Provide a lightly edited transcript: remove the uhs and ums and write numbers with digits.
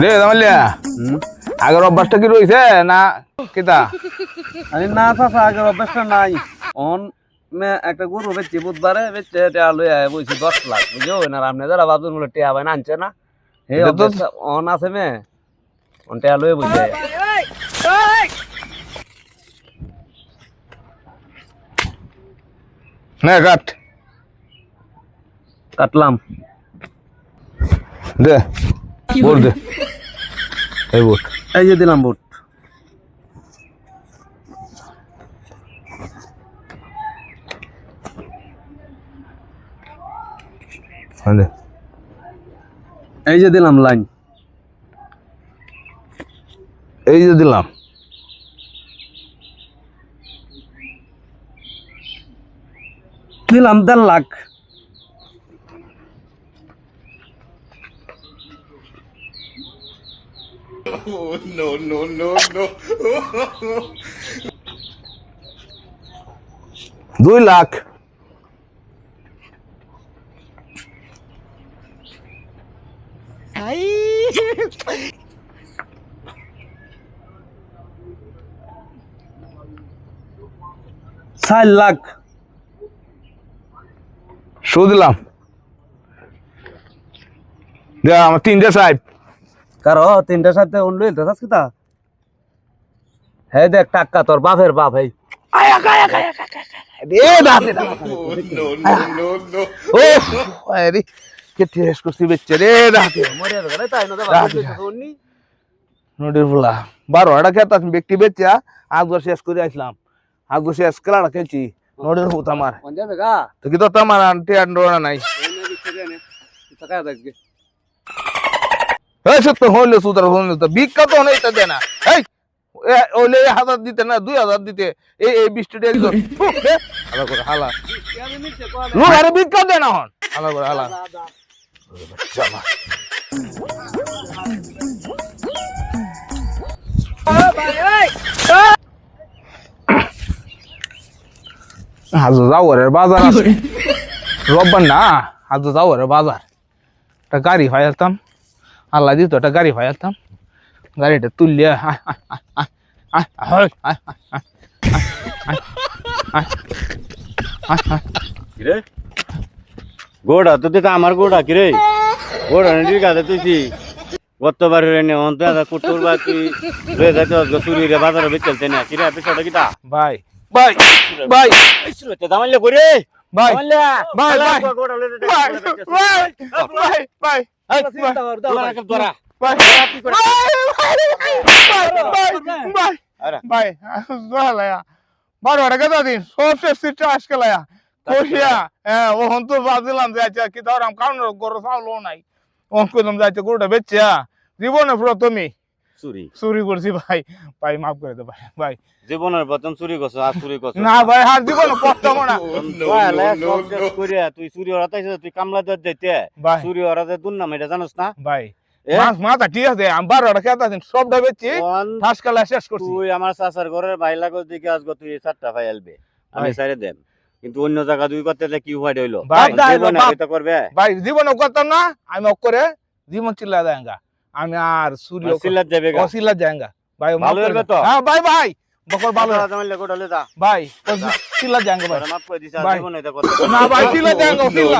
রে জামালিয়া আগের অভ্যাসটা কি রয়েছে না কিতা? আরে না চাচা আগের অভ্যাসটা নাই। অন মে একটা গরু বেচছি বুধবারে, বেচছে টেয়া লই আয় বইছি 10 লাখ, বুঝছো না? আপনি যারা বাদুর গুলো টেয়া ভাই আনছে না, এই এটা তো অভ্যাসটা অন আছে মে, অন টেয়া লই বইছে। না কাট কাটলাম। দে বল দে এই বুট এই যে দিলাম বুট। দে এই যে দিলাম লাইন। এই যে দিলাম দিলাম 1.5 লাখ। দুই লাখ চার লাখ। শো দিলাম। দে আমার তিনটে সাহেব কারো তিনটার সাথে অন্য হইতে চাস কিতা? হ্যাঁ দেখ টাক্কা তোর বাপের বাপ। এই রে দাঁতে ও আরে কে টেস্ট করছি বেচছে রে দাঁতে মরে গেলে তাই না বাপ অন্য। নদীর ফুলা 12টা খেতা ব্যক্তি বেচা আজকে শেষ করে আসলাম। আজকে শেষ খেলাটা খেলছি নদীর ফুত আমার কোন যাবে গা? তো কি তো আমার আন্টি আন্ডোরা নাই। টাকা দেখবে। এই সত্য হইলে সুতরাং হইলে তো বিখ্যাত হইলে তো দেনা। এই ওইলে 1000 দিতে না 2000 দিতে এই 20 টাকা দিত হালা করে হালা লো আরে বিখ্যাত দেনা হন হালা করে হালা চালা আজ যাওয়ারের বাজার আছে রোববার না আজ যাওয়ারের বাজার একটা গাড়ি ফাইলতাম আল্লাহ দিত একটা গাড়ি ফাইলতাম গাড়িটা তুললে কিরে গোড়া তো দিতা আমার গোড়া কিরে গোড়া নেই কাছে তুইছি গতবার রেনে অন্ত কুটুর বা তুই রে যাইতে চুরি রে বাজারে বেচলতে না কিরে পেছাটা কিটা ভাই ভাই ভাই সুরতে দামাইলে করে ভাই দামাইলে ভাই ভাই গোড়া লে ভাই ভাই ভাই এই চিন্তা কর দাও রাখ ধরা ভাই ভাই ভাই ভাই 12 টাকা দিন সব শেষ সিটটা আজকে লায়া কইয়া হ্যাঁ ওহন তো বাজিলাম যাইছে কি ধরাম কারণ গরু চাউলও নাই ওহন কইলাম যাইছে গরুটা বেচা জীবনে প্রথমে চুরি চুরি করছি ভাই ভাই মাফ করে দে ভাই ভাই জীবনের প্রথম চুরি করছ আর চুরি করছ না ভাই আর জীবনে করতাম না তুই চুরি হরাতাইছ তুই কামলা দর যাইতে ভাই চুরি হরাতে দুন নাম এটা জানোস না ভাই মাছ মাথা ঠিক আছে আমি 12 টাকা দিন সবটা বেচছি ঠাস কালা শেষ করছি তুই আমার চাচার ঘরের ভাই লাগস দিকে আজকে তুই 4টা ভাই আলবে আমি সাইরে দেন কিন্তু অন্য জায়গা দুই করতে কি হয় হইলো ভাই জীবনে এটা করবে ভাই জীবনে করতাম না আমি করে জীবন চিল্লা দেঙ্গা আমি আর সূর্য সিলাত যাবে গা চিল্লা যাঙ্গা ভাই ভালো হইবে তো হ্যাঁ ভাই ভাই বকর ভালো জামাইলে গোটালে যা ভাই চিল্লা যাঙ্গা ভাই মাফ করে দিছ ভাই। জীবনে এটা করতে না ভাই চিল্লা যাঙ্গা চিল্লা